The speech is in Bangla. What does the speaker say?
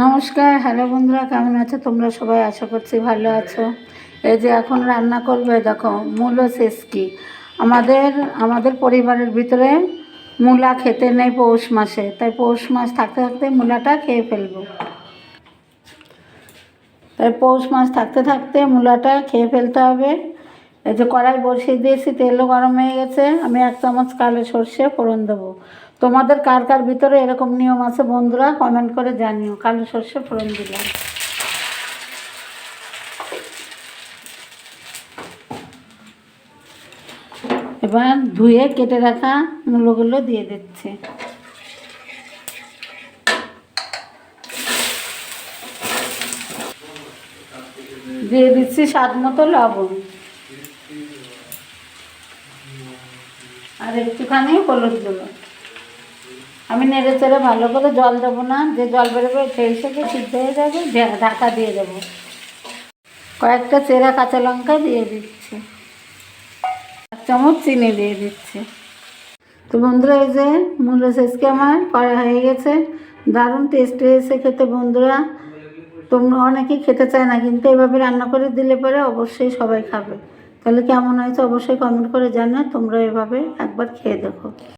নমস্কার, হ্যালো বন্ধুরা, কেমন আছো তোমরা সবাই? আশা করছি ভালো আছো। এই যে এখন রান্না করবে, দেখো মূলো শেষকি। আমাদের পরিবারের ভিতরে মূলা খেতে নেই পৌষ মাসে, তাই পৌষ মাস থাকতে থাকতে মূলাটা খেয়ে ফেলবো। তাই পৌষ মাস থাকতে থাকতে মূলাটা খেয়ে ফেলতে হবে। এই যে কড়াই বসিয়ে দিয়েছি, তেলও গরম হয়ে গেছে। আমি 1 চামচ কালো সর্ষে ফোড়ন দেবো। তোমাদের কার কার ভিতরে এরকম নিয়ম আছে বন্ধুরা, কমেন্ট করে জানিও। কালো সর্ষে ফোড়ন দিলাম। এবার ধুয়ে কেটে রাখা মূলোগুলো দিয়ে দিচ্ছি। দিয়ে দিচ্ছি স্বাদ মতো লবণ আর একটুখানি হলুদ গুঁড়ো। আমি নেড়ে চেড়ে ভালো করে, জল দেবো না, যে জল বেরোবে সেই থেকে সিদ্ধ হয়ে যাবে, ঢাকা দিয়ে দেবো। কয়েকটা চেরা কাঁচা লঙ্কা দিয়ে দিচ্ছি, 1 চামচ চিনি দিয়ে দিচ্ছি। তো বন্ধুরা, এই যে মূলো শেষকে আমার করা হয়ে গেছে। দারুণ টেস্ট হয়েছে খেতে বন্ধুরা। তোমরা অনেকেই খেতে চায় না, কিন্তু এভাবে রান্না করে দিলে পরে অবশ্যই সবাই খাবে। তাহলে কেমন হয়েছে অবশ্যই কমেন্ট করে জানাও। তোমরা এভাবে একবার খেয়ে দেখো।